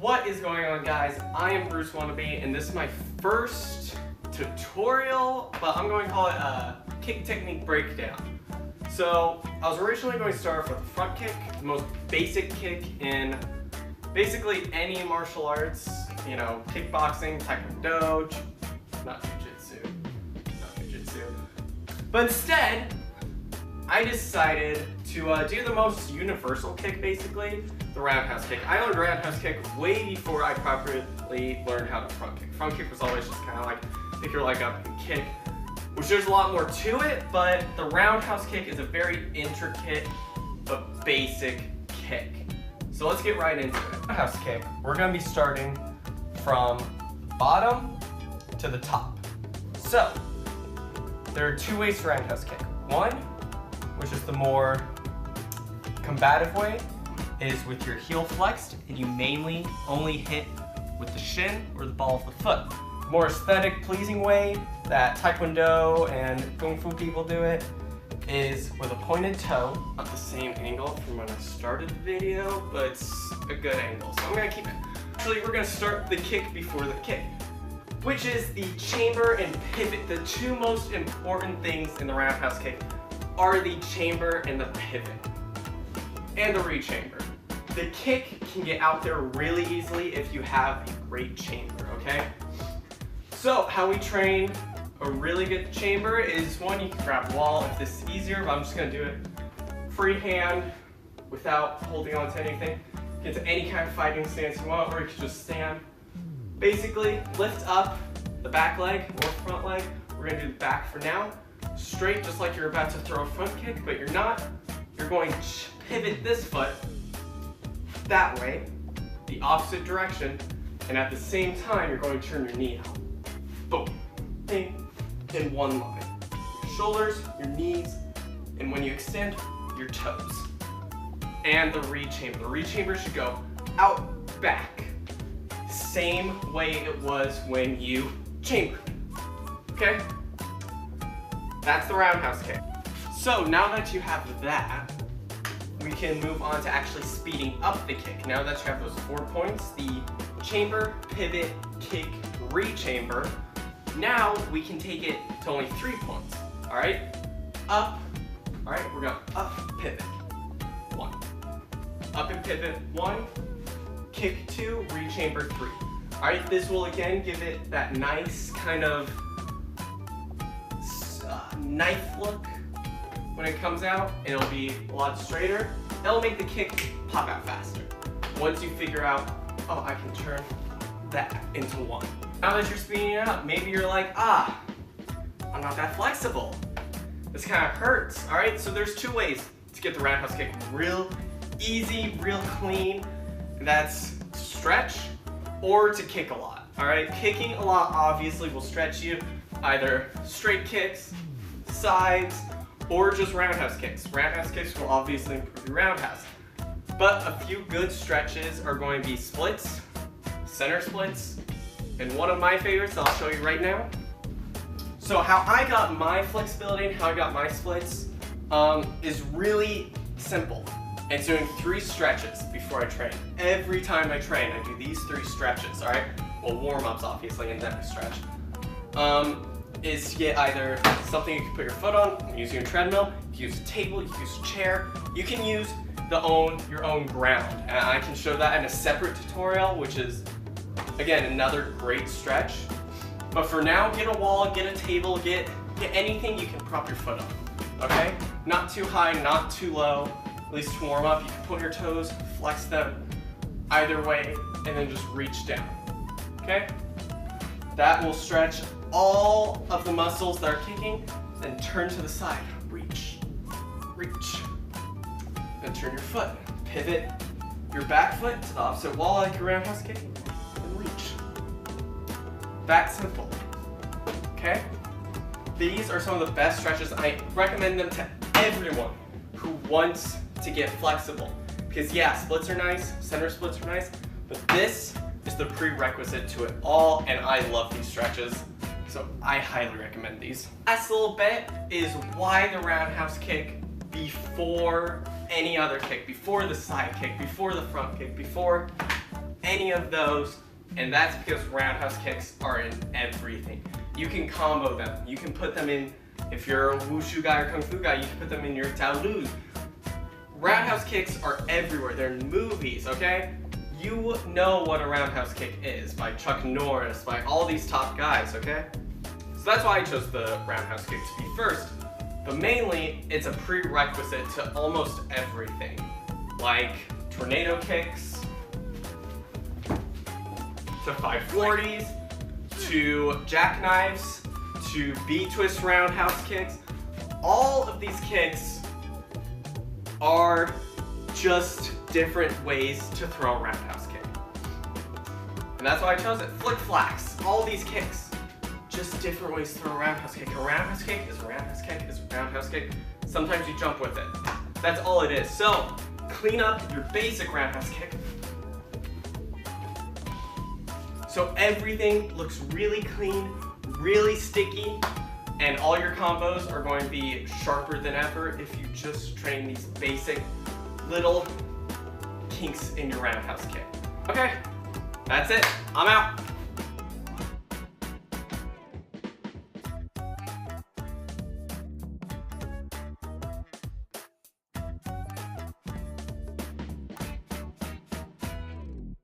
What is going on, guys? I am Bruce Wannabe, and this is my first tutorial, but I'm going to call it a kick technique breakdown. So I was originally going to start with the front kick, the most basic kick in basically any martial arts, you know, kickboxing, taekwondo, not jujitsu. But instead, I decided to do the most universal kick, basically, the roundhouse kick. I learned roundhouse kick way before I properly learned how to front kick. Front kick was always just kind of like pick your leg up and kick, which there's a lot more to it, but the roundhouse kick is a very intricate but basic kick. So let's get right into it. Roundhouse kick, we're going to be starting from the bottom to the top. So there are two ways to roundhouse kick. One, which is the more combative way, is with your heel flexed and you mainly only hit with the shin or the ball of the foot. The more aesthetic, pleasing way that taekwondo and kung fu people do it is with a pointed toe. Not the same angle from when I started the video, but it's a good angle, so I'm gonna keep it. Actually, we're gonna start the kick before the kick, which is the chamber and pivot. The two most important things in the roundhouse kick are the chamber and the pivot, and the re-chamber. The kick can get out there really easily if you have a great chamber, okay? So how we train a really good chamber is, one, you can grab a wall if this is easier, but I'm just gonna do it freehand without holding on to anything. Get to any kind of fighting stance you want, or you can just stand. Basically, lift up the back leg or front leg. We're gonna do the back for now. Straight, just like you're about to throw a front kick, but you're not. You're going to pivot this foot that way, the opposite direction, and at the same time, you're going to turn your knee out. Boom, bing, in one line. Your shoulders, your knees, and when you extend, your toes. And the re-chamber. The re-chamber should go out, back. Same way it was when you chambered, okay? That's the roundhouse kick. So now that you have that, we can move on to actually speeding up the kick. Now that you have those 4 points, the chamber, pivot, kick, re-chamber, now we can take it to only 3 points, all right? Up, all right, we're going up, pivot, 1. Up and pivot, 1, kick 2, re-chamber 3. All right, this will again give it that nice kind of knife look when it comes out. It'll be a lot straighter. That'll make the kick pop out faster. Once you figure out, oh, I can turn that into 1. Now that you're speeding it up, maybe you're like, I'm not that flexible. This kind of hurts, all right? So there's 2 ways to get the roundhouse kick real easy, real clean. That's to stretch or to kick a lot, all right? Kicking a lot obviously will stretch you, either straight kicks, sides, or just roundhouse kicks. Roundhouse kicks will obviously improve your roundhouse. But a few good stretches are going to be splits, center splits, and one of my favorites I'll show you right now. So how I got my flexibility and how I got my splits is really simple. It's doing 3 stretches before I train. Every time I train, I do these 3 stretches, all right? Well, warm-ups obviously, and then I stretch. Is to get either something you can put your foot on, you can use your treadmill, you can use a table, you can use a chair, you can use your own ground. And I can show that in a separate tutorial, which is, again, another great stretch. But for now, get a wall, get a table, get anything you can prop your foot on, okay? Not too high, not too low, at least to warm up. You can point your toes, flex them either way, and then just reach down, okay? That will stretch all of the muscles that are kicking, then turn to the side, reach, then turn your foot, pivot your back foot to the opposite wall like your roundhouse kick, and reach. That simple, okay? These are some of the best stretches. I recommend them to everyone who wants to get flexible, because yeah, splits are nice, center splits are nice, but this is the prerequisite to it all, and I love these stretches. So I highly recommend these. Last little bit is why the roundhouse kick before any other kick, before the side kick, before the front kick, before any of those, and that's because roundhouse kicks are in everything. You can combo them. You can put them in, if you're a wushu guy or kung fu guy, you can put them in your taolu. Roundhouse kicks are everywhere. They're in movies, okay? You know what a roundhouse kick is by Chuck Norris, by all these top guys, okay? So that's why I chose the roundhouse kick to be first. But mainly, it's a prerequisite to almost everything. Like tornado kicks, to 540s, to jackknives, to B-twist roundhouse kicks. All of these kicks are just different ways to throw a roundhouse kick. And that's why I chose it. Flick flacks, all these kicks, just different ways to throw a roundhouse kick. A roundhouse kick is a roundhouse kick is a roundhouse kick. Sometimes you jump with it. That's all it is. So, clean up your basic roundhouse kick. So everything looks really clean, really sticky, and all your combos are going to be sharper than ever if you just train these basic little kinks in your roundhouse kick. Okay, that's it. I'm out.